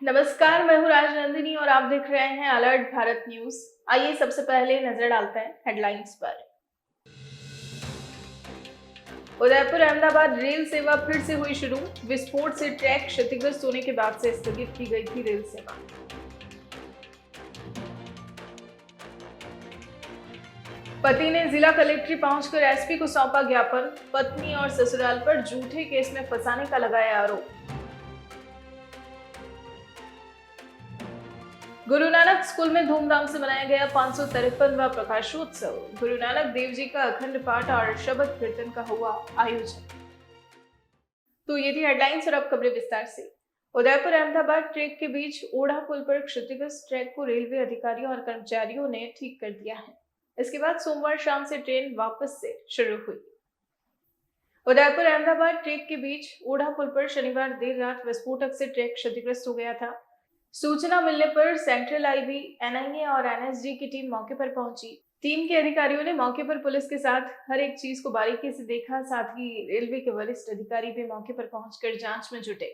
नमस्कार, मैं हूँ राजनंदिनी और आप देख रहे हैं अलर्ट भारत न्यूज। आइए सबसे पहले नजर डालते हैं हेडलाइंस पर। उदयपुर अहमदाबाद रेल सेवा फिर से हुई शुरू। विस्फोट से ट्रैक क्षतिग्रस्त होने के बाद से स्थगित की गई थी रेल सेवा। पति ने जिला कलेक्ट्री पहुंचकर एसपी को सौंपा ज्ञापन। पत्नी और ससुराल पर झूठे केस में फंसाने का लगाया आरोप। गुरु नानक स्कूल में धूमधाम से मनाया गया 553वां प्रकाशोत्सव। गुरु नानक देव जी का अखंड पाठ और शबद कीर्तन का हुआ आयोजन। तो ये थी हेडलाइंस और अब खबरें विस्तार से। उदयपुर अहमदाबाद ट्रैक के बीच ओढ़ा पुल पर क्षतिग्रस्त ट्रैक को रेलवे अधिकारियों और कर्मचारियों ने ठीक कर दिया है। इसके बाद सोमवार शाम से ट्रेन वापस से शुरू हुई। उदयपुर अहमदाबाद ट्रैक के बीच ओढ़ा पुल पर शनिवार देर रात विस्फोटक से ट्रैक क्षतिग्रस्त हो गया था। सूचना मिलने पर सेंट्रल आईबी, एनआईए और एनएसजी की टीम मौके पर पहुंची। टीम के अधिकारियों ने मौके पर पुलिस के साथ हर एक चीज को बारीकी से देखा। साथ ही रेलवे के वरिष्ठ अधिकारी भी मौके पर पहुंचकर जांच में जुटे।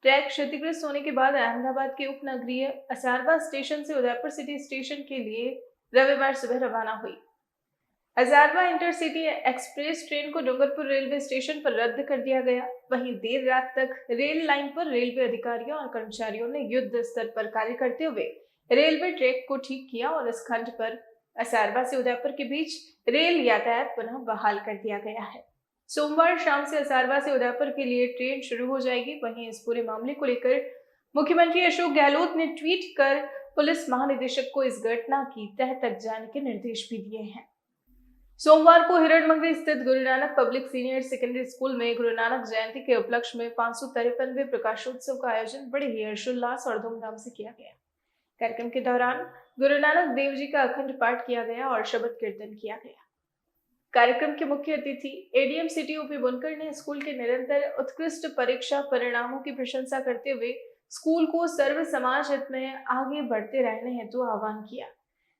ट्रैक क्षतिग्रस्त होने के बाद अहमदाबाद के उपनगरीय असारवा स्टेशन से उदयपुर सिटी स्टेशन के लिए रविवार सुबह रवाना हुई। असारवा इंटरसिटी एक्सप्रेस ट्रेन को डूंगरपुर रेलवे स्टेशन पर रद्द कर दिया गया। वहीं देर रात तक रेल लाइन पर रेलवे अधिकारियों और कर्मचारियों ने युद्ध स्तर पर कार्य करते हुए रेलवे ट्रैक को ठीक किया और इस खंड पर असारवा से उदयपुर के बीच रेल यातायात पुनः बहाल कर दिया गया है। सोमवार शाम से असारवा से उदयपुर के लिए ट्रेन शुरू हो जाएगी। वहीं इस पूरे मामले को लेकर मुख्यमंत्री अशोक गहलोत ने ट्वीट कर पुलिस महानिदेशक को इस घटना की तह तक जाने के निर्देश भी दिए हैं। सोमवार को हिरणमंगरी स्थित Guru Nanak public senior secondary school में गुरु नानक जयंती के उपलक्ष्य में 553वें प्रकाशोत्सव का आयोजन बड़े ही हर्षोल्लास और धूमधाम से किया गया। कार्यक्रम के दौरान गुरु नानक देव जी का अखंड पाठ किया गया और शबद कीर्तन किया गया। कार्यक्रम के मुख्य अतिथि एडीएम सिटी ओपी बुनकर ने स्कूल के निरंतर उत्कृष्ट परीक्षा परिणामों की प्रशंसा करते हुए स्कूल को सर्व समाज हित में आगे बढ़ते रहने हेतु आह्वान किया।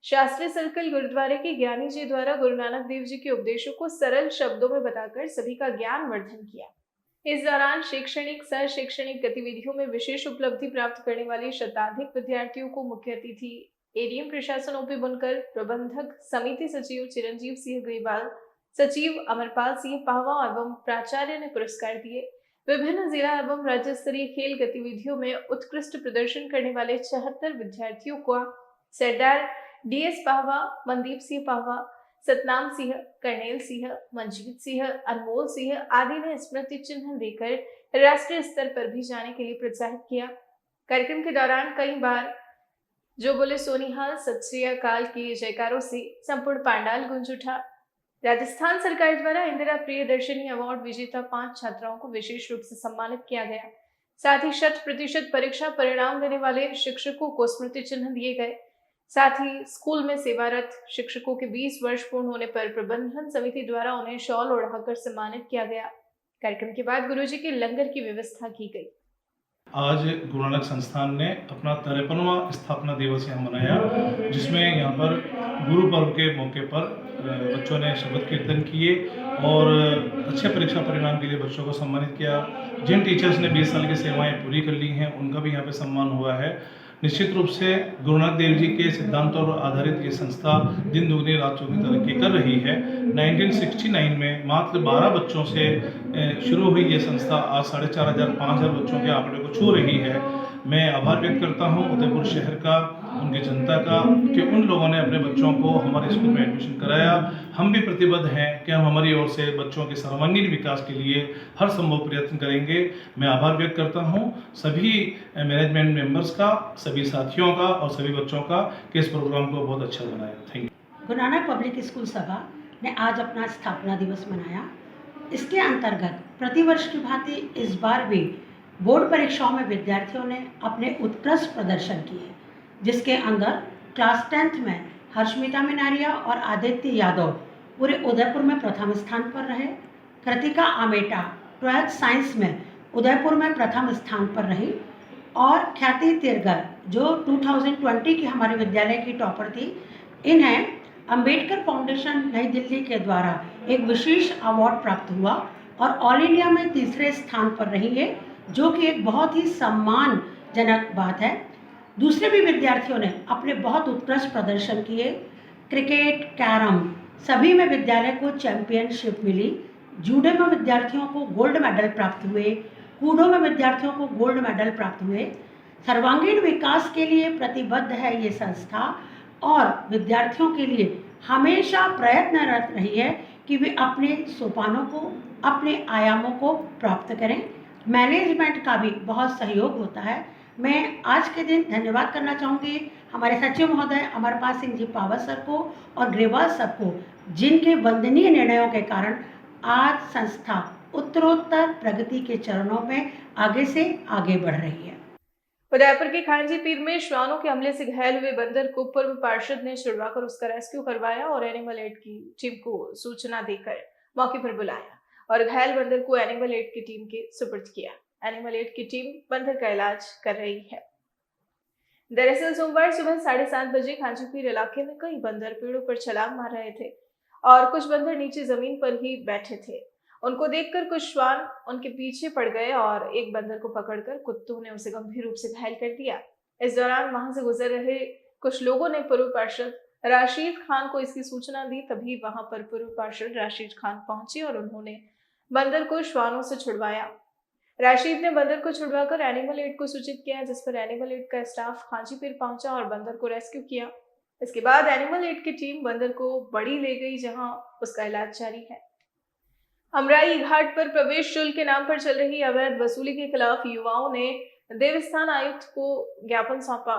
शास्त्री सर्कल गुरुद्वारे के ज्ञानी जी द्वारा गुरु नानक देव जी के उपदेशों को सरल शब्दों में बताकर सभी का ज्ञान वर्धन किया। इस दौरान शैक्षणिक सह शैक्षणिक गतिविधियों में विशेष उपलब्धि प्राप्त करने वाले शताधिक विद्यार्थियों को मुख्य अतिथि एडीएम प्रशासन ओपी बुनकर, प्रबंधक समिति सचिव चिरंजीव सिंह ग्रेवाल, सचिव अमरपाल सिंह पाहवा एवं प्राचार्य ने पुरस्कार दिए। विभिन्न जिला एवं राज्य स्तरीय खेल गतिविधियों में उत्कृष्ट प्रदर्शन करने वाले 76 विद्यार्थियों को सरदार डीएस पाहवा, मनदीप सिंह पाहवा, सतनाम सिंह, कर्नेल सिंह, मंजीत सिंह, अनमोल सिंह आदि ने स्मृति चिन्ह देकर राष्ट्रीय स्तर पर भी जाने के लिए प्रोत्साहित किया। कार्यक्रम के दौरान कई बार जो बोले सोनिहाल सत श्री अकाल के जयकारों से संपूर्ण पांडाल गूंज उठा। राजस्थान सरकार द्वारा इंदिरा प्रियदर्शनी अवार्ड विजेता 5 छात्राओं को विशेष रूप से सम्मानित किया गया। साथ ही 100% परीक्षा परिणाम देने वाले शिक्षकों को स्मृति चिन्ह दिए गए। साथ ही स्कूल में सेवारत शिक्षकों के 20 वर्ष पूर्ण होने पर प्रबंधन समिति द्वारा उन्हें शॉल ओढ़ाकर सम्मानित किया गया। कार्यक्रम के बाद गुरुजी के लंगर की व्यवस्था की गई। आज गुरु नानक संस्थान ने अपना 53वां स्थापना दिवस यहाँ मनाया, जिसमें यहाँ पर गुरु पर्व के मौके पर बच्चों ने शबद कीर्तन किए और अच्छे परीक्षा परिणाम के लिए बच्चों को सम्मानित किया। जिन टीचर्स ने 20 साल की सेवाएं पूरी कर ली हैं उनका भी यहाँ पे सम्मान हुआ है। निश्चित रूप से गुरु नानक देव जी के सिद्धांतों पर आधारित ये संस्था दिन दुगनी रात चौगुनी तरक्की कर रही है। 1969 में मात्र 12 बच्चों से शुरू हुई ये संस्था आज 4500-5000 बच्चों के आंकड़े को छू रही है। मैं आभार व्यक्त करता हूँ उदयपुर शहर का, उनकी जनता का, कि उन लोगों ने अपने बच्चों को हमारे स्कूल में एडमिशन कराया। हम भी प्रतिबद्ध हैं कि हम हमारी ओर से बच्चों के सर्वांगीण विकास के लिए हर संभव प्रयत्न करेंगे। मैं आभार व्यक्त करता हूँ सभी मैनेजमेंट मेंबर्स का, सभी साथियों का और सभी बच्चों का कि इस प्रोग्राम को बहुत अच्छा बनाया। Thank you. Guru Nanak public school सभा ने आज अपना स्थापना दिवस मनाया। इसके अंतर्गत प्रतिवर्ष की भांति इस बार भी बोर्ड परीक्षाओं में विद्यार्थियों ने अपने उत्कृष्ट प्रदर्शन किए, जिसके अंदर क्लास 10th में हर्षमिता मिनारिया और आदित्य यादव पूरे उदयपुर में प्रथम स्थान पर रहे। कृतिका आमेटा 12th साइंस में उदयपुर में प्रथम स्थान पर रही और ख्याति तिरगर जो 2020 की हमारे विद्यालय की टॉपर थी, इन्हें अंबेडकर फाउंडेशन नई दिल्ली के द्वारा एक विशेष अवार्ड प्राप्त हुआ और ऑल इंडिया में तीसरे स्थान पर रही है, जो कि एक बहुत ही सम्मान जनक बात है। दूसरे भी विद्यार्थियों ने अपने बहुत उत्कृष्ट प्रदर्शन किए। क्रिकेट, कैरम सभी में विद्यालय को चैंपियनशिप मिली। जूडो में विद्यार्थियों को गोल्ड मेडल प्राप्त हुए। कूडो में विद्यार्थियों को गोल्ड मेडल प्राप्त हुए। सर्वांगीण विकास के लिए प्रतिबद्ध है ये संस्था और विद्यार्थियों के लिए हमेशा प्रयत्नरत रही है कि वे अपने सोपानों को, अपने आयामों को प्राप्त करें। मैनेजमेंट का भी बहुत सहयोग होता है। मैं आज के दिन धन्यवाद करना चाहूँगी हमारे सचिव महोदय अमरपाल सिंह जी पावर सर को और ग्रेवाल सर को, जिनके वंदनीय निर्णयों के कारण आज संस्था उत्तरोत्तर प्रगति के चरणों में आगे से आगे बढ़ रही है। उदयपुर के खांची पीर में श्वानों के हमले से घायल हुए बंदर को पूर्व पार्षद ने छुड़वाकर उसका रेस्क्यू करवाया और एनिमल एड की टीम को सूचना देकर मौके पर बुलाया और घायल बंदर को एनिमल एड की टीम के सुपुर्द किया। एनिमल एड की टीम बंदर का इलाज कर रही है। दरअसल सोमवार सुबह 7:30 बजे खांची पीर इलाके में कई बंदर पेड़ों पर छलांग मार रहे थे और कुछ बंदर नीचे जमीन पर ही बैठे थे। उनको देखकर कुछ श्वान उनके पीछे पड़ गए और एक बंदर को पकड़कर कुत्तों ने उसे गंभीर रूप से घायल कर दिया। इस दौरान वहां से गुजर रहे कुछ लोगों ने पूर्व पार्षद राशिद खान को इसकी सूचना दी। तभी वहां पर पूर्व पार्षद राशिद खान पहुंचे और उन्होंने बंदर को श्वानों से छुड़वाया। राशिद ने बंदर को छुड़वाकर एनिमल एड को सूचित किया, जिस पर एनिमल एड का स्टाफ खांची पीर पहुंचा और बंदर को रेस्क्यू किया। इसके बाद एनिमल एड की टीम बंदर को बड़ी ले गई, जहां उसका इलाज जारी है। अमराई घाट पर प्रवेश शुल्क के नाम पर चल रही अवैध वसूली के खिलाफ युवाओं ने देवस्थान आयुक्त को ज्ञापन सौंपा।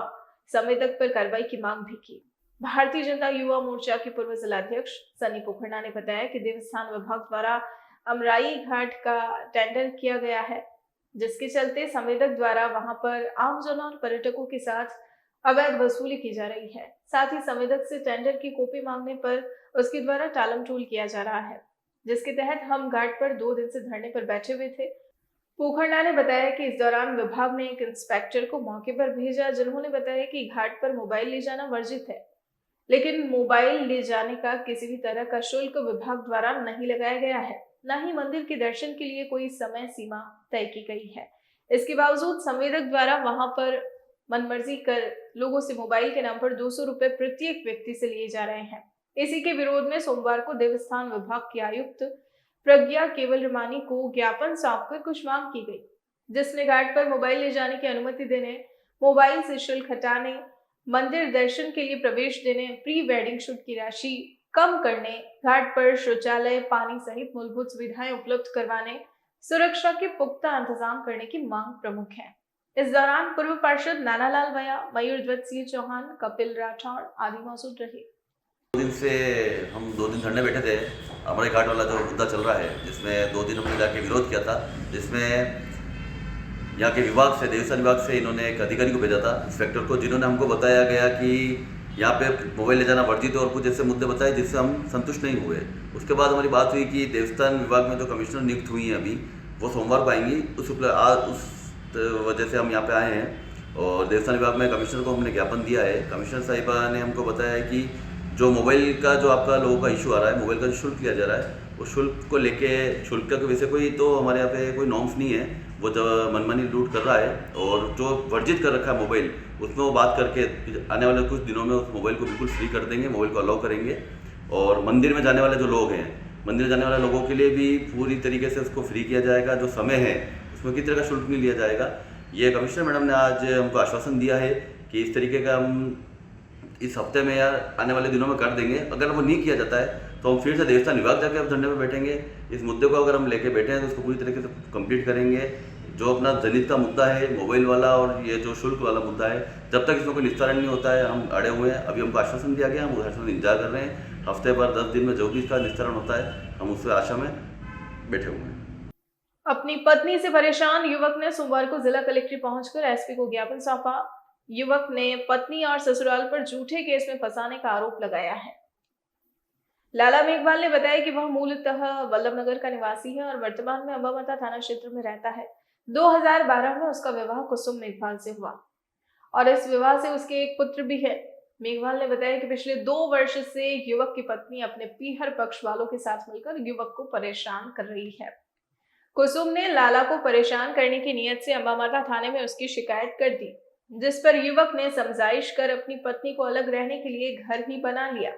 संवेदक पर कार्रवाई की मांग भी की। भारतीय जनता युवा मोर्चा के पूर्व जिलाध्यक्ष सनी पोखरना ने बताया कि देवस्थान विभाग द्वारा अमराई घाट का टेंडर किया गया है, जिसके चलते संवेदक द्वारा वहां पर आमजन और पर्यटकों के साथ अवैध वसूली की जा रही है। साथ ही संवेदक से टेंडर की कॉपी मांगने पर उसके द्वारा टालमटोल किया जा रहा है, जिसके तहत हम घाट पर 2 दिन से धरने पर बैठे हुए थे। पोखरना ने बताया कि इस दौरान विभाग ने एक इंस्पेक्टर को मौके पर भेजा, जिन्होंने बताया कि घाट पर मोबाइल ले जाना वर्जित है, लेकिन मोबाइल ले जाने का किसी भी तरह का शुल्क विभाग द्वारा नहीं लगाया गया है, न ही मंदिर के दर्शन के लिए कोई समय सीमा तय की गई है। इसके बावजूद संवेदक द्वारा वहां पर मनमर्जी कर लोगों से मोबाइल के नाम पर 200 रुपए प्रत्येक व्यक्ति से लिए जा रहे हैं। इसी के विरोध में सोमवार को देवस्थान विभाग के आयुक्त प्रज्ञा केवल रमानी को ज्ञापन सौंपकर कुछ मांग की गई, जिसमें घाट पर मोबाइल ले जाने की अनुमति देने, मोबाइल से शुल्क हटाने, मंदिर दर्शन के लिए प्रवेश देने, प्री वेडिंग शूट की राशि कम करने, घाट पर शौचालय, पानी सहित मूलभूत सुविधाएं उपलब्ध करवाने, सुरक्षा के पुख्ता इंतजाम करने की मांग प्रमुख है। इस दौरान पूर्व पार्षद नानालाल भैया, मयूर ध्वज सिंह चौहान, कपिल राठौड़ आदि मौजूद रहे। 2 दिन से हम 2 दिन धरने बैठे थे। अमराई घाट वाला जो मुद्दा चल रहा है, जिसमें 2 दिन हमने जाके विरोध किया था, जिसमें यहाँ के विभाग से, देवस्थान विभाग से इन्होंने एक अधिकारी को भेजा था, इंस्पेक्टर को, जिन्होंने हमको बताया गया कि यहाँ पे मोबाइल ले जाना वर्जित है और कुछ ऐसे मुद्दे बताए जिससे हम संतुष्ट नहीं हुए। उसके बाद हमारी बात हुई कि देवस्थान विभाग में जो कमिश्नर नियुक्त हुई हैं अभी, वो सोमवार को आएंगी। उस वजह से हम यहाँ पे आए हैं और देवस्थान विभाग में कमिश्नर को हमने ज्ञापन दिया है। कमिश्नर साहिबा ने हमको बताया है कि जो मोबाइल का जो आपका लोगों का इशू आ रहा है, मोबाइल का जो शुल्क लिया जा रहा है, उस शुल्क को लेके, शुल्क का वैसे कोई तो हमारे यहाँ पे कोई नॉर्म्स नहीं है, वो जो मनमानी लूट कर रहा है और जो वर्जित कर रखा है मोबाइल, उसमें वो बात करके आने वाले कुछ दिनों में उस मोबाइल को बिल्कुल फ्री कर देंगे, मोबाइल को अलाउ करेंगे। और मंदिर में जाने वाले जो लोग हैं, मंदिर में जाने वाले लोगों के लिए भी पूरी तरीके से उसको फ्री किया जाएगा। जो समय है उसमें किसी तरह का शुल्क नहीं लिया जाएगा। ये कमिश्नर मैडम ने आज हमको आश्वासन दिया है कि इस तरीके का हम इस हफ्ते में या आने वाले दिनों में कर देंगे। अगर वो नहीं किया जाता है तो हम फिर से देवस्थान विभाग जाके अब धरने पर बैठेंगे। इस मुद्दे को अगर हम लेके बैठे हैं तो उसको पूरी तरीके से कंप्लीट करेंगे। जो अपना जनित का मुद्दा है, मोबाइल वाला, और ये जो शुल्क वाला मुद्दा है, जब तक इसमें कोई निस्तारण नहीं होता है हम अड़े हुए हैं। अभी हमको आश्वासन दिया गया, हम उस आश्वासन इंतजार कर रहे हैं। हफ्ते भर 10 दिन में जो भी इसका निस्तारण होता है, हम उससे आशा में बैठे हुए हैं। अपनी पत्नी से परेशान युवक ने सोमवार को जिला कलेक्ट्रेट पहुंचकर एसपी को ज्ञापन सौंपा। युवक ने पत्नी और ससुराल पर झूठे केस में फंसाने का आरोप लगाया है। लाला मेघवाल ने बताया कि वह मूलतः वल्लभनगर का निवासी है और वर्तमान में अंबामाता थाना क्षेत्र में रहता है। 2012 में उसका विवाह कुसुम मेघवाल से हुआ और इस विवाह से उसके एक पुत्र भी है। मेघवाल ने बताया कि पिछले 2 वर्ष से युवक की पत्नी अपने पीहर पक्ष वालों के साथ मिलकर युवक को परेशान कर रही है। कुसुम ने लाला को परेशान करने की नीयत से अंबामाता थाने में उसकी शिकायत कर दी, जिस पर युवक ने समझाइश कर अपनी पत्नी को अलग रहने के लिए घर ही बना लिया।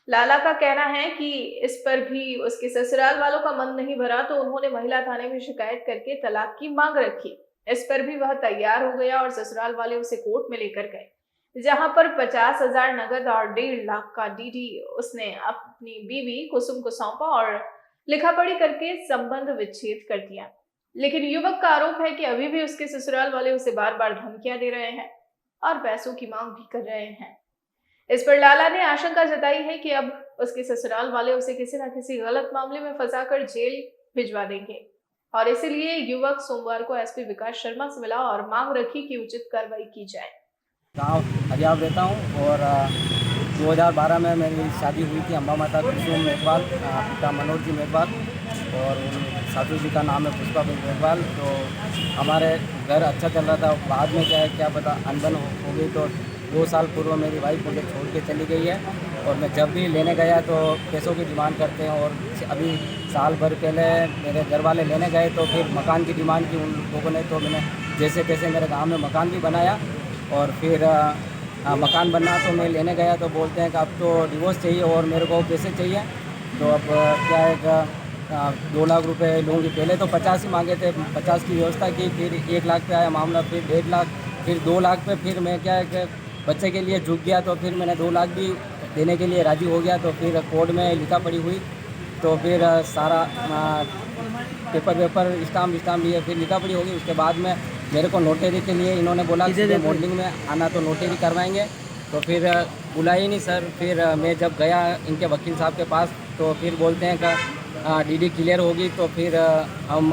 लाला का कहना है कि इस पर भी उसके ससुराल वालों का मन नहीं भरा तो उन्होंने महिला थाने में शिकायत करके तलाक की मांग रखी। इस पर भी वह तैयार हो गया और ससुराल वाले उसे कोर्ट में लेकर गए, जहां पर 50,000 नगद और 1.5 लाख का डीडी उसने अपनी बीवी कुसुम को सौंपा और लिखा पढ़ी करके संबंध विच्छेद कर दिया। लेकिन युवक का आरोप है कि अभी भी उसके ससुराल वाले उसे बार बार धमकियां दे रहे हैं और पैसों की मांग भी कर रहे हैं। इस पर लाला ने आशंका जताई है कि अब उसके ससुराल वाले उसे किसी न किसी गलत मामले में फंसाकर जेल भिजवा देंगे और इसीलिए युवक सोमवार को एसपी विकास शर्मा से मिला और मांग रखी कि उचित कार्रवाई की जाए। गाँव हरियाव रहता हूँ और 2012 में मेरी शादी हुई थी अंबामाता कुसुम मेघवाल, पिता मनोज जी मेघवाल और सासू जी का नाम है पुष्पा मेघवाल। तो हमारे घर अच्छा चल रहा था, बाद में क्या पता अनबन हो गई। तो 2 साल पूर्व मेरी वाइफ मुझे छोड़ के चली गई है और मैं जब भी लेने गया तो पैसों की डिमांड करते हैं। और अभी साल भर पहले मेरे घर वाले लेने गए तो फिर मकान की डिमांड की उन लोगों ने। तो मैंने जैसे तैसे मेरे गांव में मकान भी बनाया और फिर मकान बनना तो मैं लेने गया तो बोलते हैं कि अब तो डिवोर्स चाहिए और मेरे को पैसे चाहिए। तो अब क्या है कि 2 लाख रुपए लूँगी। पहले तो 50 ही मांगे थे, 50 की व्यवस्था की, फिर 1 लाख पे आया मामला, फिर 1.5 लाख, फिर 2 लाख पे। फिर मैं क्या है कि बच्चे के लिए झुक गया तो फिर मैंने 2 लाख भी देने के लिए राज़ी हो गया। तो फिर कोर्ट में लिखा पड़ी हुई तो फिर सारा पेपर स्टाम्प लिए फिर लिखा पड़ी होगी। उसके बाद में मेरे को नोटरी के लिए इन्होंने बोला कि मॉडलिंग में आना तो नोटरी करवाएंगे। तो फिर बुलाए नहीं सर। फिर मैं जब गया इनके वकील साहब के पास तो फिर बोलते हैं कि डीडी क्लियर होगी तो फिर हम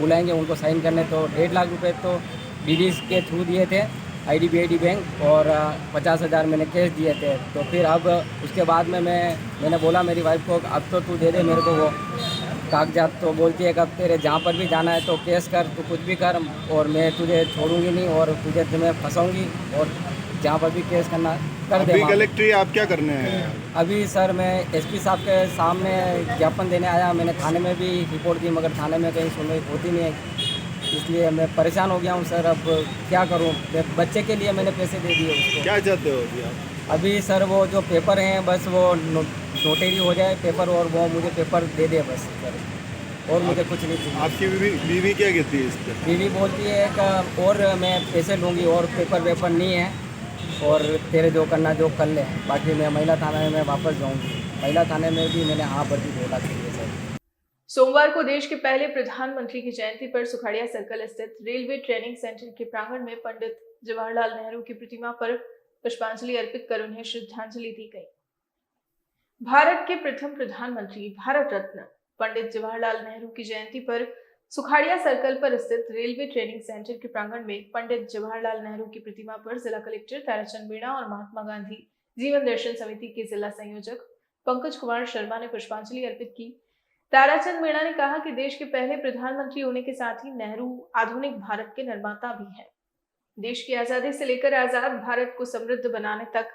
बुलाएंगे उनको साइन करने। तो 1.5 लाख रुपए तो डीडी के थ्रू दिए थे IDBI बैंक और 50,000 मैंने कैश दिए थे। तो फिर अब उसके बाद में मैंने बोला मेरी वाइफ को अब तो तू दे दे मेरे को वो कागजात। तो बोलती है कि अब तेरे जहाँ पर भी जाना है तो केस कर, तू कुछ भी कर और मैं तुझे छोड़ूंगी नहीं और तुम्हें फंसाऊंगी और जहाँ पर भी केस करना कर दे। अभी कलेक्ट्री आप क्या करने हैं? अभी सर मैं SP साहब के सामने ज्ञापन देने आया। मैंने थाने में भी रिपोर्ट दी मगर थाने में कहीं सुनवाई होती नहीं है, इसलिए मैं परेशान हो गया हूँ सर। अब क्या करूँ? बच्चे के लिए मैंने पैसे दे दिए उसको। क्या चाहते हो अभी आप? अभी सर वो जो पेपर हैं बस वो नोटरी हो जाए पेपर और वो मुझे पेपर दे दे बस सर, और मुझे कुछ नहीं चाहिए। आपकी बीवी क्या कहती है इस पर? बीवी बोलती है कि और मैं पैसे लूँगी और पेपर नहीं है और तेरे जो करना जो कर ले, बाकी मैं महिला थाने में वापस जाऊँगी। महिला थाने में भी मैंने हाँ भर दी 2 लाख चाहिए सर। सोमवार को देश के पहले प्रधानमंत्री की जयंती पर सुखाड़िया सर्कल स्थित रेलवे ट्रेनिंग सेंटर के प्रांगण में पंडित जवाहरलाल नेहरू की प्रतिमा पर पुष्पांजलि अर्पित कर उन्हें श्रद्धांजलि दी गई। भारत के प्रथम प्रधानमंत्री भारत रत्न पंडित जवाहरलाल नेहरू की जयंती पर सुखाड़िया सर्कल पर स्थित रेलवे ट्रेनिंग सेंटर के प्रांगण में पंडित जवाहरलाल नेहरू की प्रतिमा पर जिला कलेक्टर ताराचंद मीणा और महात्मा गांधी जीवन दर्शन समिति के जिला संयोजक पंकज कुमार शर्मा ने पुष्पांजलि अर्पित की। ताराचंद मीणा ने कहा कि देश के पहले प्रधानमंत्री होने के साथ ही नेहरू आधुनिक भारत के निर्माता भी हैं। देश की आजादी से लेकर आजाद भारत को समृद्ध बनाने तक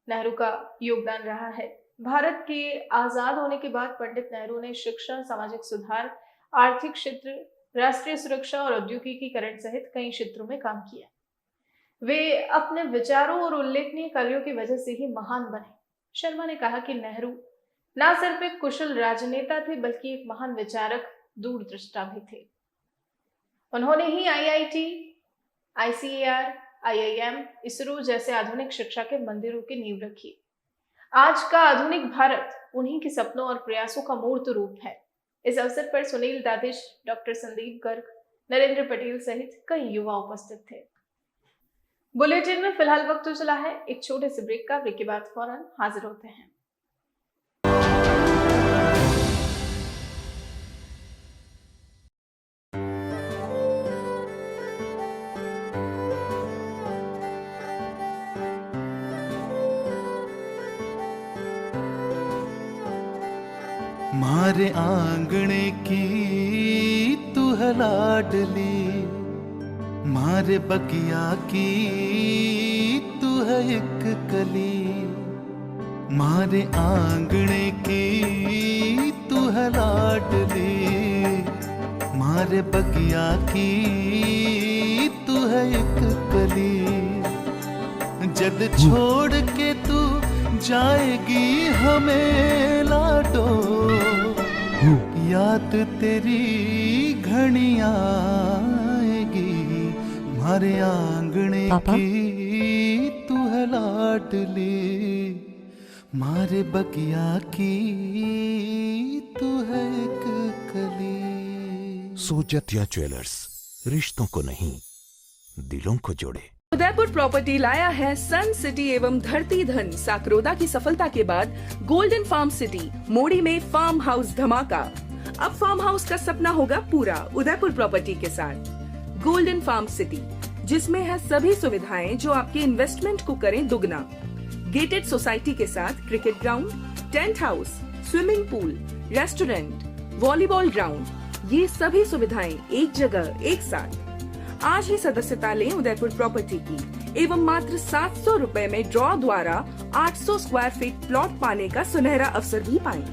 नेहरू का योगदान रहा है। भारत के आजाद होने के बाद पंडित नेहरू ने शिक्षा, सामाजिक सुधार, आर्थिक क्षेत्र, राष्ट्रीय सुरक्षा और औद्योगिकीकरण सहित कई क्षेत्रों में काम किया। वे अपने विचारों और उल्लेखनीय कार्यों की वजह से ही महान बने। शर्मा ने कहा कि नेहरू न सिर्फ एक कुशल राजनेता थे बल्कि एक महान विचारक, दूरदृष्टा भी थे। उन्होंने ही IIT, ICAR, IIM, इसरो जैसे आधुनिक शिक्षा के मंदिरों की नींव रखी। आज का आधुनिक भारत उन्हीं के सपनों और प्रयासों का मूर्त रूप है। इस अवसर पर सुनील दादिश, डॉक्टर संदीप गर्ग, नरेंद्र पटेल सहित कई युवा उपस्थित थे। बुलेटिन में फिलहाल वक्त तो चला है एक छोटे से ब्रेक का। ब्रेक के बाद फौरन हाजिर होते हैं। मारे आंगणे की तू है लाडली, मारे बगिया की तू है एक कली, मारे आंगणे की तू है लाडली, मारे बगिया की तू है एक कली, जद छोड़ के तू जाएगी हमें लाडो, याद तेरी घनी आएगी, मारे आंगणे की तू है लाडली, मारे बगिया की तू है एक कली। सोजतिया ज्वेलर्स, रिश्तों को नहीं दिलों को जोड़े। उदयपुर प्रॉपर्टी लाया है सन सिटी एवं धरती धन साकरोदा की सफलता के बाद गोल्डन फार्म सिटी मोड़ी में फार्म हाउस धमाका। अब फार्म हाउस का सपना होगा पूरा उदयपुर प्रॉपर्टी के साथ। गोल्डन फार्म सिटी, जिसमें है सभी सुविधाएं जो आपके इन्वेस्टमेंट को करें दुगना। गेटेड सोसाइटी के साथ cricket ground, tent house, swimming pool, restaurant, volleyball ground, ये सभी सुविधाएं एक जगह एक साथ। आज ही सदस्यता लें उदयपुर प्रॉपर्टी की एवं मात्र 700 रुपए में ड्रॉ द्वारा 800 स्क्वायर फीट प्लॉट पाने का सुनहरा अवसर भी पाएं।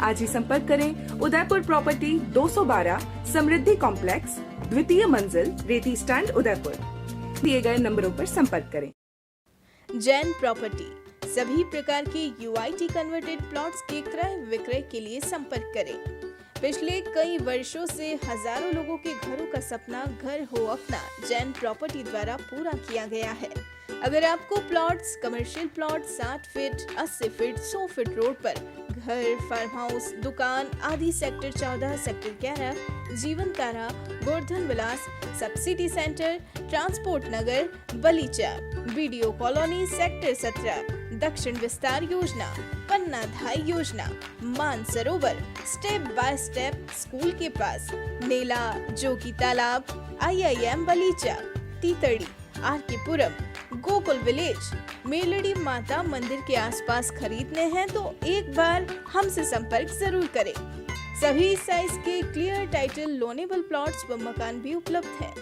आज ही संपर्क करें उदयपुर प्रॉपर्टी 212 समृद्धि कॉम्प्लेक्स, द्वितीय मंजिल, रेती स्टैंड, उदयपुर। दिए गए नंबरों पर संपर्क करें। जैन प्रॉपर्टी, सभी प्रकार के UIT कन्वर्टेड प्लॉट्स के क्रय विक्रय के लिए संपर्क करें। पिछले कई वर्षों से हजारों लोगों के घरों का सपना घर हो अपना जैन प्रॉपर्टी द्वारा पूरा किया गया है। अगर आपको plots, commercial plot 60 feet, 80 feet, 100 feet road पर घर, फार्म हाउस, दुकान आदि सेक्टर 14, सेक्टर 11, जीवन तारा, गोवर्धन विलास, सब्सिडी सेंटर, ट्रांसपोर्ट नगर, बलीचा, बीडीओ कॉलोनी, सेक्टर 17, दक्षिण विस्तार योजना, पन्ना धाई योजना, Mansarovar, step by step school के पास, नेला, जोगी तालाब, IIM बलीचा, तीतड़ी, आरकेपुरम, गोकुल विलेज, मेलड़ी माता मंदिर के आसपास खरीदने हैं तो एक बार हमसे संपर्क जरूर करें। सभी साइज के क्लियर टाइटल लोनेबल प्लॉट्स व मकान भी उपलब्ध हैं।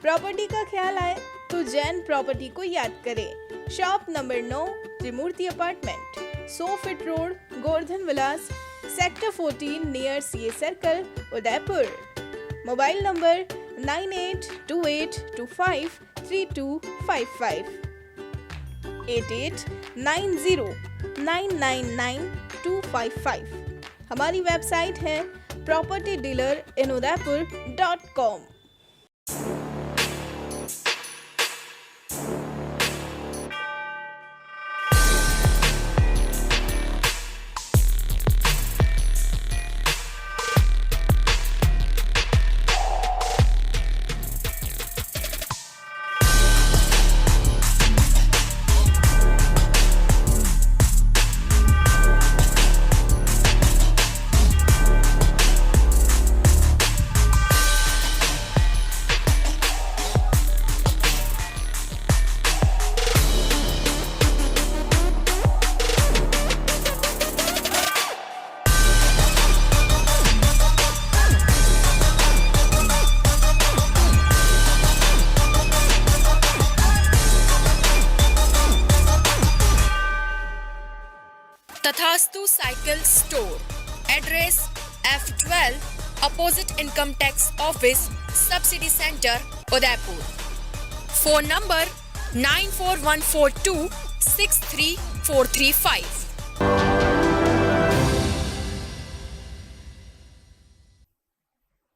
प्रॉपर्टी का ख्याल आए तो जैन प्रॉपर्टी को याद करें। Shop number 9, Trimurti apartment, 100 feet road, Govardhan Vilas, sector 14 near CA circle, Udaipur. Mobile number 9828253255, 8890999255। हमारी वेबसाइट है propertydealerinudaypur.com। Tathastu cycle store, address F12 opposite income tax office, subsidy centre, Udaipur. Phone number 9414263435।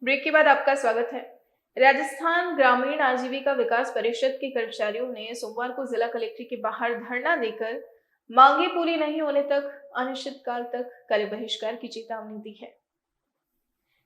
Break के बाद आपका स्वागत है। राजस्थान ग्रामीण आजीविका विकास परिषद के कर्मचारियों ने सोमवार को जिला कलेक्ट्रेट के बाहर धरना देकर मांगे पूरी नहीं होने तक अनिश्चितकाल तक कार्य बहिष्कार की चेतावनी दी है।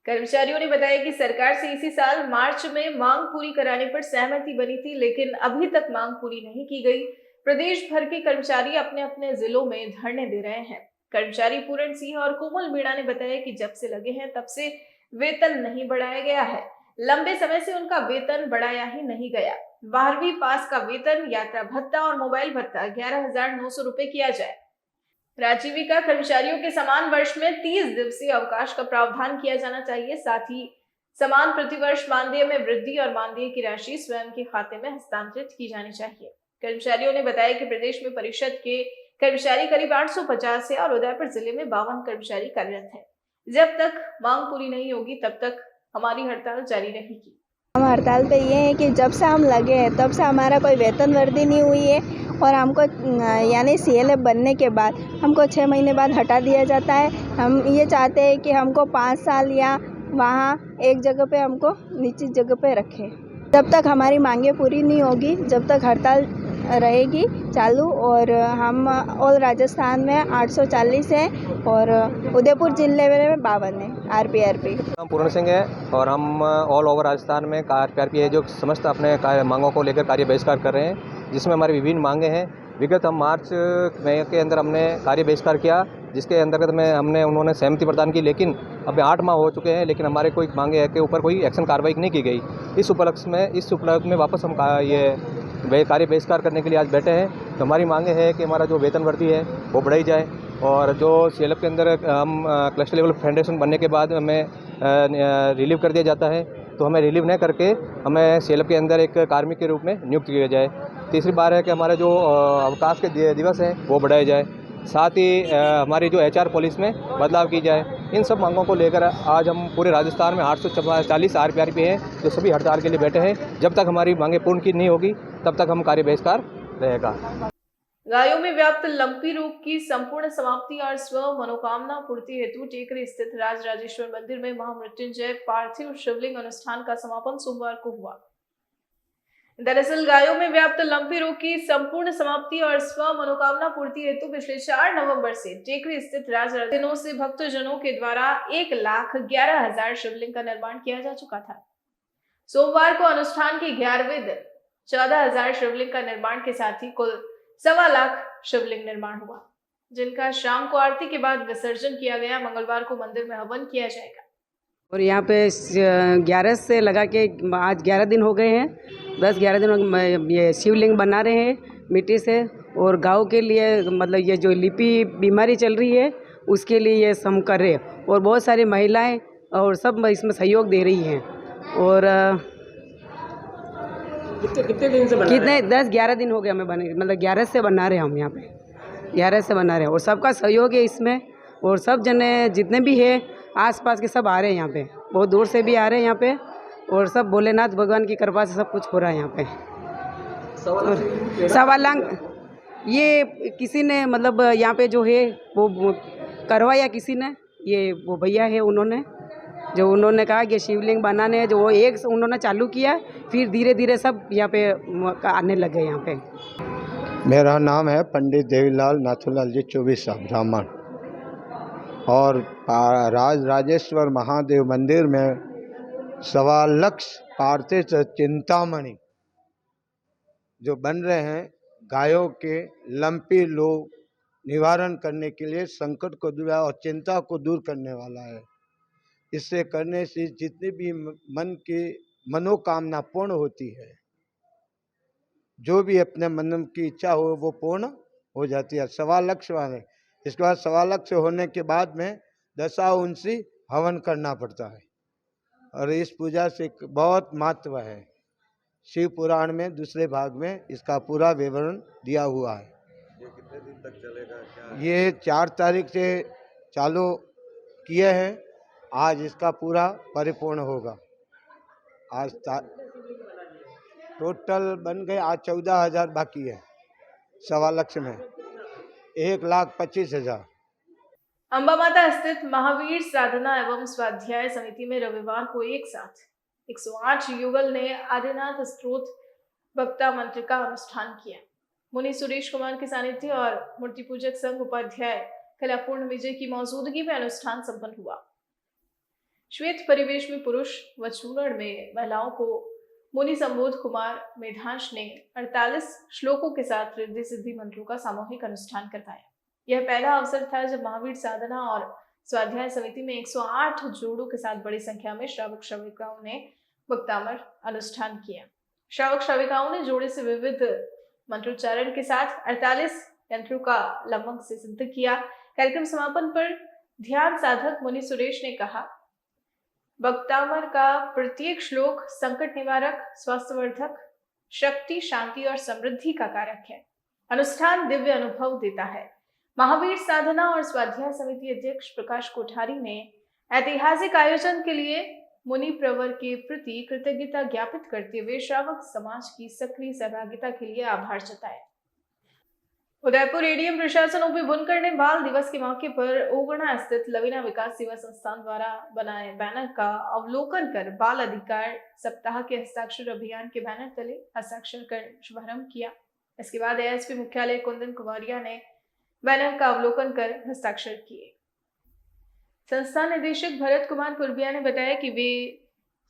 कर्मचारियों ने बताया कि सरकार से इसी साल मार्च में मांग पूरी कराने पर सहमति बनी थी, लेकिन अभी तक मांग पूरी नहीं की गई। प्रदेश भर के कर्मचारी अपने अपने जिलों में धरने दे रहे हैं। कर्मचारी पूरण सिंह और कोमल मीणा ने बताया कि जब से लगे हैं तब से वेतन नहीं बढ़ाया गया है। लंबे समय से उनका वेतन बढ़ाया ही नहीं गया। 12वीं पास का वेतन, यात्रा भत्ता और मोबाइल भत्ता 11,900 रुपए किया जाए। आजीविका कर्मचारियों के समान वर्ष में 30 दिवसीय अवकाश का प्रावधान किया जाना चाहिए। साथ ही समान प्रतिवर्ष मानदेय में वृद्धि और मानदेय की राशि स्वयं के खाते में हस्तांतरित की जानी चाहिए। कर्मचारियों ने बताया कि प्रदेश में परिषद के कर्मचारी करीब 850 है और उदयपुर जिले में 52 कर्मचारी कार्यरत है। जब तक मांग पूरी नहीं होगी तब तक हमारी हड़ताल जारी रहेगी। हम हड़ताल पे ये है कि जब से हम लगे हैं तब से हमारा कोई वेतन वृद्धि नहीं हुई है और हमको यानी CLF बनने के बाद हमको 6 महीने बाद हटा दिया जाता है। हम ये चाहते हैं कि हमको 5 साल या वहाँ एक जगह पे हमको निश्चित जगह पे रखें। जब तक हमारी मांगें पूरी नहीं होगी, जब तक हड़ताल रहेगी चालू। और हम ऑल राजस्थान में 840 है और उदयपुर जिले में 52 है RPRP। नाम पूर्ण सिंह है और हम ऑल ओवर राजस्थान में RPRP है जो समस्त अपने मांगों को लेकर कार्य बहिष्कार कर रहे हैं, जिसमें हमारी विभिन्न मांगे हैं। विगत हम मार्च मई के अंदर हमने कार्य बहिष्कार किया, जिसके अंतर्गत में उन्होंने सहमति प्रदान की, लेकिन अब 8 माह हो चुके हैं, लेकिन हमारे कोई मांगे के ऊपर कोई एक्शन कार्रवाई नहीं की गई। इस उपलक्ष्य में वापस हम ये कार्य बहिष्कार करने के लिए आज बैठे हैं। तो हमारी मांगे है कि हमारा जो वेतन वृद्धि है वो बढ़ाई जाए और जो CLF के अंदर हम क्लस्टर लेवल फेडरेशन बनने के बाद हमें रिलीव कर दिया जाता है, तो हमें रिलीव न करके हमें CLF के अंदर एक कार्मिक के रूप में नियुक्त किया जाए। तीसरी बात है कि हमारे जो अवकाश के दिवस हैं वो बढ़ाए जाए, साथ ही हमारी जो HR पॉलिसी में बदलाव की जाए। इन सब मांगों को लेकर आज हम पूरे राजस्थान में 840 RPRP हैं जो सभी हड़ताल के लिए बैठे हैं। जब तक हमारी मांगें पूर्ण की नहीं होगी तब तक हम कार्य बहिष्कार रहेगा। गायों में व्याप्त लंपी रोग की संपूर्ण समाप्ति और स्व मनोकामना पूर्ति हेतु टेकरी स्थित राज राजेश्वर मंदिर में महामृत्युंजय पार्थिव शिवलिंग अनुष्ठान का समापन सोमवार को हुआ। दरअसल गायों में व्याप्त लंपी रोग की संपूर्ण समाप्ति और स्व मनोकामना पूर्ति हेतु पिछले 4 नवंबर से टेकरी स्थित राज दिनों से भक्तजनों के द्वारा 1,11,000 शिवलिंग का निर्माण किया जा चुका था। सोमवार को अनुष्ठान के 11वें दिन 14,000 शिवलिंग का निर्माण के साथ ही कुल 1.25 लाख शिवलिंग निर्माण हुआ, जिनका शाम को आरती के बाद विसर्जन किया गया। मंगलवार को मंदिर में हवन किया जाएगा। और यहाँ पे 11 से लगा के आज 11 दिन हो गए हैं। 10-11 दिन ये शिवलिंग बना रहे हैं मिट्टी से, और गाँव के लिए मतलब ये जो लिपि बीमारी चल रही है उसके लिए ये हम कर रहे हैं, और बहुत सारी महिलाएं और सब इसमें सहयोग दे रही हैं। और कितने दिन से बना रहे हैं? 10-11 दिन हो गए हमें बने, मतलब 11 से बना रहे हैं हम यहाँ पे, 11 से बना रहे हैं। और सबका सहयोग है इसमें, और सब जने जितने भी है आसपास के सब आ रहे हैं यहाँ पे, बहुत दूर से भी आ रहे हैं यहाँ पे, और सब भोलेनाथ भगवान की कृपा से सब कुछ हो रहा है यहाँ पे। 1.25 लाख ये किसी ने मतलब यहाँ पे जो है वो करवाया किसी ने, ये वो भैया है उन्होंने कहा कि शिवलिंग बनाने जो वो एक उन्होंने चालू किया, फिर धीरे धीरे सब यहाँ पे आने लगे यहाँ पे। मेरा नाम है पंडित देवीलाल नाथूलाल जी 24 साहब ब्राह्मण, और राज राजेश्वर महादेव मंदिर में 1.25 लाख पार्थिव चिंतामणि जो बन रहे हैं गायों के लंपी लोग निवारण करने के लिए, संकट को दूर और चिंता को दूर करने वाला है। इससे करने से जितनी भी मन की मनोकामना पूर्ण होती है, जो भी अपने मन की इच्छा हो वो पूर्ण हो जाती है। 1.25 लाख वाले, इसके बाद 1.25 लाख से होने के बाद में 10 हवन करना पड़ता है, और इस पूजा से बहुत महत्व है। शिव पुराण में दूसरे भाग में इसका पूरा विवरण दिया हुआ है। ये कितने दिन तक चलेगा क्या? ये 4 तारीख से चालू किए हैं, आज इसका पूरा परिपूर्ण होगा। आज टोटल बन गए, आज 14,000 बाकी है 1.25 लाख में, 1,25,000। अंबा माता स्थित महावीर साधना एवं स्वाध्याय समिति में रविवार को एक साथ 108 युगल ने आदिनाथ स्तोत्र वक्ता मंत्र का अनुष्ठान किया। मुनि सुरेश कुमार के सानिध्य और मूर्ति पूजक संघ उपाध्याय कलापूर्ण विजय की मौजूदगी में अनुष्ठान संपन्न हुआ। श्वेत परिवेश में पुरुष व चूर्ण में महिलाओं को मुनि संबोध कुमार मेधांश ने 48 श्लोकों के साथ रिद्धि सिद्धि मंत्रों का सामूहिक अनुष्ठान करवाया। यह पहला अवसर था जब महावीर साधना और स्वाध्याय समिति में 108 जोड़ों के साथ बड़ी संख्या में श्रावक श्राविकाओं ने वक्तामर अनुष्ठान किया। श्रावक श्राविकाओं ने जोड़े से विविध मंत्रोच्चारण के साथ 48 यंत्रों का लमक से सिद्ध किया। कार्यक्रम समापन पर ध्यान साधक मुनि सुरेश ने कहा, वक्तामर का प्रत्येक श्लोक संकट निवारक, स्वास्थ्यवर्धक, शक्ति, शांति और समृद्धि का कारक है। अनुष्ठान दिव्य अनुभव देता है। महावीर साधना और स्वाध्याय समिति अध्यक्ष प्रकाश कोठारी ने ऐतिहासिक आयोजन के लिए मुनि प्रवर के प्रति कृतज्ञता ज्ञापित करते हुए श्रावक समाज की सक्रिय सहभागिता के लिए आभार जताया। उदयपुर एडीएम प्रशासन ओपी बुनकर ने बाल दिवस के मौके पर ओगड़ा स्थित लवीना विकास सेवा संस्थान द्वारा बनाए बैनर का अवलोकन कर बाल अधिकार सप्ताह के हस्ताक्षर अभियान के बैनर तले हस्ताक्षर कर शुभारंभ किया। इसके बाद एएसपी मुख्यालय कुंदन कुमारिया ने बैनर का अवलोकन कर हस्ताक्षर किए। संस्थान निदेशक भरत कुमार पुरबिया ने बताया कि वे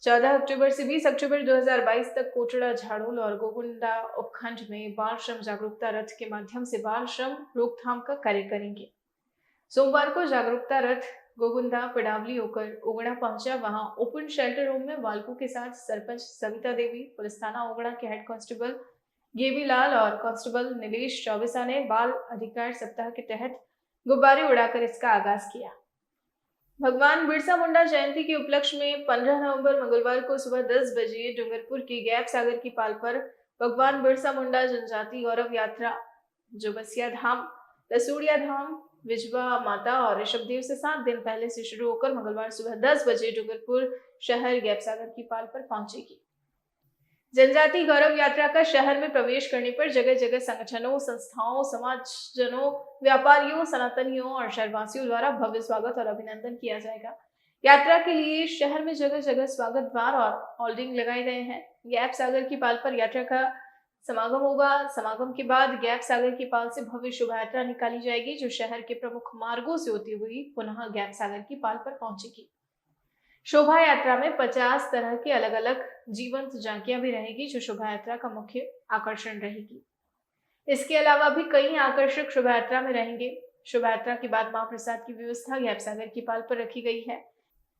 14 अक्टूबर से 20 अक्टूबर 2022 तक कोटड़ा, झाड़ोल और गोगुंडा उपखंड में बाल श्रम जागरूकता रथ के माध्यम से बाल श्रम रोकथाम का कार्य करेंगे। सोमवार को जागरूकता रथ गोगुंडा पिडावली होकर ओगड़ा पहुंचा। वहां ओपन शेल्टर रूम में बालकों के साथ सरपंच सविता देवी, पुलिस थाना ओगड़ा के हेड कांस्टेबल गेवी लाल और कांस्टेबल नीलेश चौबीसा ने बाल अधिकार सप्ताह के तहत गुब्बारे उड़ाकर इसका आगाज किया। भगवान बिरसा मुंडा जयंती के उपलक्ष्य में 15 नवंबर मंगलवार को सुबह 10 बजे डूंगरपुर की गैप सागर की पाल पर भगवान बिरसा मुंडा जनजाति गौरव यात्रा जोबसिया धाम, लसूड़िया धाम, विजवा माता और ऋषभदेव से 7 दिन पहले से शुरू होकर मंगलवार सुबह 10 बजे डूंगरपुर शहर गैप सागर की पाल पर पहुंचेगी। जनजाति गौरव यात्रा का शहर में प्रवेश करने पर जगह जगह संगठनों, संस्थाओं, समाजजनों, व्यापारियों, सनातनियों और शहरवासियों द्वारा भव्य स्वागत और अभिनंदन किया जाएगा। यात्रा के लिए शहर में जगह जगह स्वागत द्वार और होल्डिंग लगाए गए हैं। गैप सागर की पाल पर यात्रा का समागम होगा। समागम के बाद गैप सागर की पाल से भव्य शोभा यात्रा निकाली जाएगी, जो शहर के प्रमुख मार्गों से होती हुई पुनः गैप सागर की पाल पर पहुंचेगी। शोभा यात्रा में 50 तरह की अलग अलग जीवंत झांकियां भी रहेगी, जो शोभा यात्रा का मुख्य आकर्षण रहेगी। इसके अलावा भी कई आकर्षक शोभा यात्रा में रहेंगे। शोभा यात्रा के बाद महाप्रसाद की व्यवस्था गैप सागर की पाल पर रखी गई है।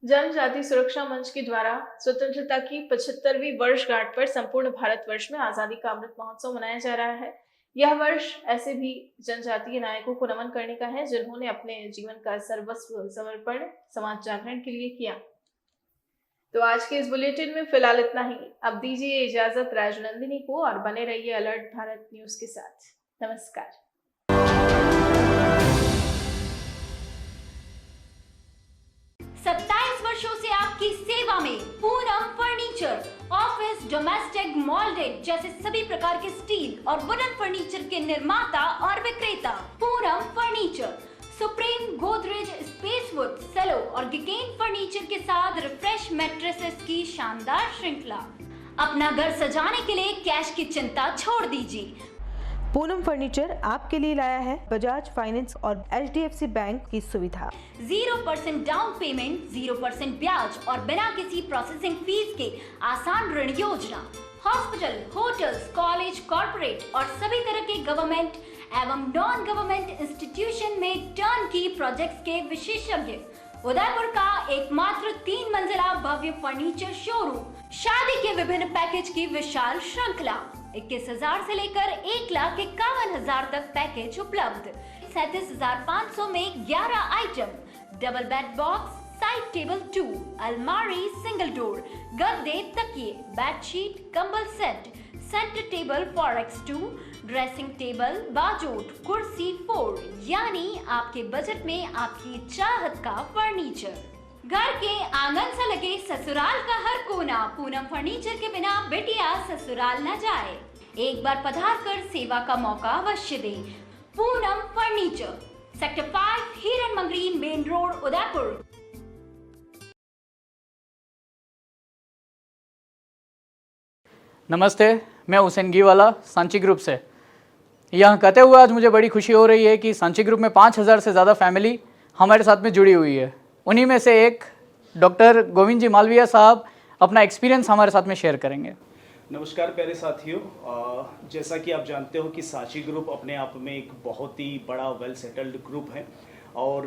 जनजाति सुरक्षा मंच के द्वारा स्वतंत्रता की 75वीं वर्षगांठ पर संपूर्ण भारतवर्ष में आजादी का अमृत महोत्सव मनाया जा रहा है। यह वर्ष ऐसे भी जनजातीय नायकों को नमन करने का है, जिन्होंने अपने जीवन का सर्वस्व समर्पण समाज जागरण के लिए किया। तो आज के इस बुलेटिन में फिलहाल इतना ही। अब दीजिए इजाजत राजनंदिनी को और बने रहिए अलर्ट भारत न्यूज के साथ। नमस्कार। 27 वर्षों से आपकी सेवा में पूनम फर्नीचर, ऑफिस, डोमेस्टिक, मॉल्डेड जैसे सभी प्रकार के स्टील और वुडन फर्नीचर के निर्माता और विक्रेता। Poonam furniture Supreme, Godrej, Spacewood, Cello और गिकेन फर्नीचर के साथ रिफ्रेश मैट्रेसेस की शानदार श्रृंखला। अपना घर सजाने के लिए कैश की चिंता छोड़ दीजिए। पूनम फर्नीचर आपके लिए लाया है बजाज फाइनेंस और HDFC बैंक की सुविधा। 0% डाउन पेमेंट, 0% ब्याज और बिना किसी प्रोसेसिंग फीस के आसान ऋण योजना। हॉस्पिटल, होटल्स, कॉलेज, कॉर्पोरेट और सभी तरह के गवर्नमेंट एवं नॉन गवर्नमेंट इंस्टीट्यूशन में टर्न की प्रोजेक्ट्स के विशेषज्ञ। उदयपुर का एकमात्र 3 मंजिला भव्य फर्नीचर शोरूम। शादी के विभिन्न पैकेज की विशाल श्रृंखला। 21,000 से लेकर 1,51,000 तक पैकेज उपलब्ध। 37,500 में 11 item, double bed box, side table 2, अलमारी, सिंगल डोर, गद्दे, तकिए, बेडशीट, कंबल set, centre table 4x2, dressing table, बाजूट, कुर्सी 4, यानी आपके बजट में आपकी चाहत का फर्नीचर। घर के आंगन से लगे ससुराल का हर कोना। पूनम फर्नीचर के बिना बेटिया ससुराल न जाए। एक बार पधार कर सेवा का मौका अवश्य दें। पूनम फर्नीचर, सेक्टर 5, हिरन मंगरी, मेन रोड, उदयपुर। नमस्ते, मैं हुसैन गीवाला सांची ग्रुप से। यहाँ कहते हुए आज मुझे बड़ी खुशी हो रही है कि सांची ग्रुप में 5,000 से ज़्यादा फैमिली हमारे साथ में जुड़ी हुई है। उन्हीं में से एक डॉक्टर गोविंद जी मालविया साहब अपना एक्सपीरियंस हमारे साथ में शेयर करेंगे। नमस्कार प्यारे साथियों, जैसा कि आप जानते हो कि सांची ग्रुप अपने आप में एक बहुत ही बड़ा वेल सेटल्ड ग्रुप है और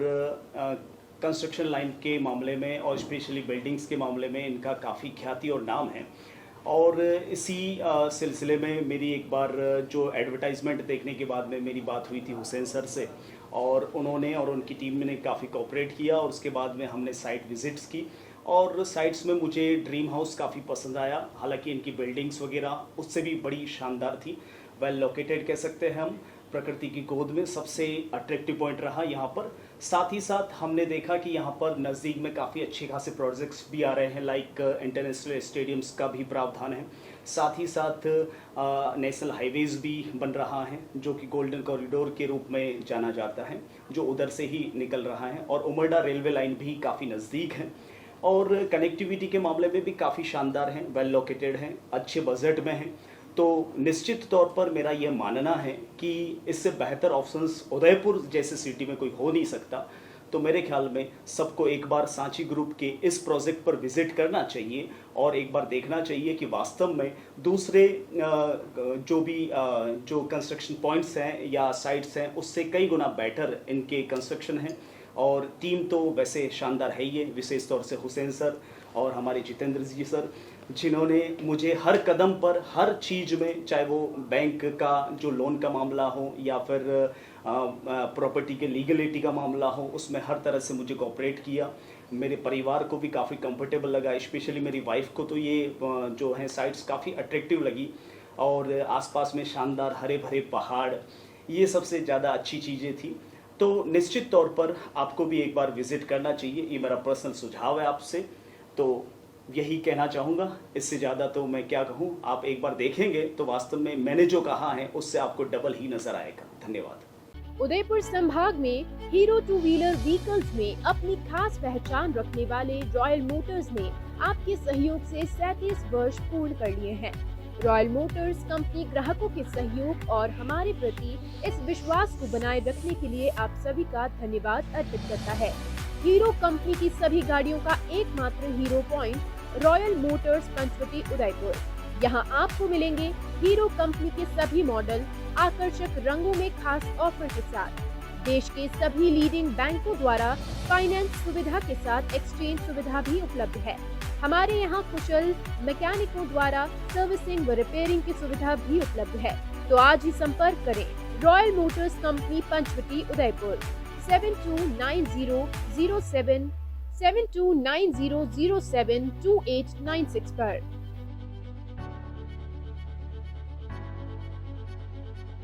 कंस्ट्रक्शन लाइन के मामले में और स्पेशली बिल्डिंग्स के मामले में इनका काफ़ी ख्याति और नाम है। और इसी सिलसिले में मेरी एक बार जो एडवर्टाइजमेंट देखने के बाद में मेरी बात हुई थी हुसैन सर से और उन्होंने और उनकी टीम ने काफ़ी कोऑपरेट किया और उसके बाद में हमने साइट विजिट्स की और साइट्स में मुझे ड्रीम हाउस काफ़ी पसंद आया। हालांकि इनकी बिल्डिंग्स वगैरह उससे भी बड़ी शानदार थी, वेल लोकेटेड कह सकते हैं हम, प्रकृति की गोद में सबसे अट्रैक्टिव पॉइंट रहा यहाँ पर साथ ही साथ हमने देखा कि यहाँ पर नज़दीक में काफ़ी अच्छे खासे प्रोजेक्ट्स भी आ रहे हैं, लाइक इंटरनेशनल स्टेडियम्स का भी प्रावधान है। साथ ही साथ नेशनल हाईवेज़ भी बन रहा है जो कि गोल्डन कॉरिडोर के रूप में जाना जाता है, जो उधर से ही निकल रहा है। और उमरडा रेलवे लाइन भी काफ़ी नज़दीक है और कनेक्टिविटी के मामले में भी काफ़ी शानदार हैं, वेल लोकेटेड हैं, अच्छे बजट में हैं। तो निश्चित तौर पर मेरा यह मानना है कि इससे बेहतर ऑप्शंस उदयपुर जैसे सिटी में कोई हो नहीं सकता। तो मेरे ख्याल में सबको एक बार सांची ग्रुप के इस प्रोजेक्ट पर विजिट करना चाहिए और एक बार देखना चाहिए कि वास्तव में दूसरे जो कंस्ट्रक्शन पॉइंट्स हैं या साइट्स हैं उससे कई गुना बेटर इनके कंस्ट्रक्शन हैं। और टीम तो वैसे शानदार है ही है, विशेष तौर से हुसैन सर और हमारे जितेंद्र जी सर, जिन्होंने मुझे हर कदम पर हर चीज़ में, चाहे वो बैंक का जो लोन का मामला हो या फिर प्रॉपर्टी के लीगलिटी का मामला हो, उसमें हर तरह से मुझे कोऑपरेट किया। मेरे परिवार को भी काफ़ी कंफर्टेबल लगा, स्पेशली मेरी वाइफ को तो ये जो है साइट्स काफ़ी अट्रैक्टिव लगी। और आसपास में शानदार हरे भरे पहाड़, ये सबसे ज़्यादा अच्छी चीज़ें थी। तो निश्चित तौर पर आपको भी एक बार विज़िट करना चाहिए, ये मेरा पर्सनल सुझाव है आपसे। तो यही कहना चाहूँगा, इससे ज़्यादा तो मैं क्या कहूँ। आप एक बार देखेंगे तो वास्तव में मैंने जो कहा है उससे आपको डबल ही नजर आएगा। धन्यवाद। उदयपुर संभाग में हीरो टू व्हीलर व्हीकल्स में अपनी खास पहचान रखने वाले रॉयल मोटर्स ने आपके सहयोग से 37 वर्ष पूर्ण कर लिए हैं। रॉयल मोटर्स कंपनी ग्राहकों के सहयोग और हमारे प्रति इस विश्वास को बनाए रखने के लिए आप सभी का धन्यवाद अर्पित करता है। हीरो कंपनी की सभी गाड़ियों का एकमात्र हीरो पॉइंट रॉयल मोटर्स पंचवटी उदयपुर। यहाँ आपको मिलेंगे हीरो कंपनी के सभी मॉडल आकर्षक रंगों में खास ऑफर के साथ। देश के सभी लीडिंग बैंकों द्वारा फाइनेंस सुविधा के साथ एक्सचेंज सुविधा भी उपलब्ध है। हमारे यहाँ कुशल मैकेनिकों द्वारा सर्विसिंग व रिपेयरिंग की सुविधा भी उपलब्ध है। तो आज ही संपर्क करें रॉयल मोटर्स कंपनी पंचवटी उदयपुर 7290072896 पर।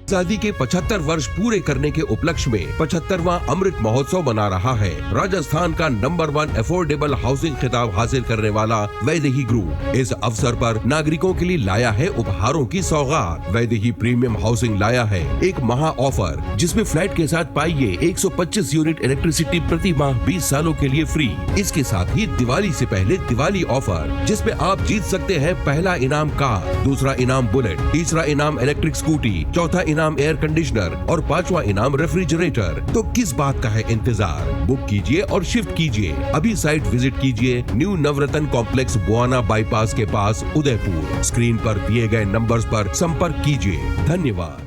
आजादी के 75 वर्ष पूरे करने के उपलक्ष्य में 75वां अमृत महोत्सव मना रहा है। राजस्थान का नंबर 1 अफोर्डेबल हाउसिंग खिताब हासिल करने वाला वैदेही ग्रुप इस अवसर पर नागरिकों के लिए लाया है उपहारों की सौगात। वैदेही प्रीमियम हाउसिंग लाया है एक महा ऑफर, जिसमें फ्लैट के साथ पाइए 125 यूनिट इलेक्ट्रिसिटी प्रति माह 20 सालों के लिए फ्री। इसके साथ ही दिवाली से पहले दिवाली ऑफर, जिसमें आप जीत सकते हैं पहला इनाम कार, दूसरा इनाम बुलेट, तीसरा इनाम इलेक्ट्रिक स्कूटी, चौथा इनाम एयर कंडीशनर और 5वां इनाम रेफ्रिजरेटर। तो किस बात का है इंतजार? बुक कीजिए और शिफ्ट कीजिए। अभी साइट विजिट कीजिए न्यू नवरत्न कॉम्प्लेक्स बुआना बाईपास के पास उदयपुर। स्क्रीन पर दिए गए नंबर्स पर संपर्क कीजिए। धन्यवाद।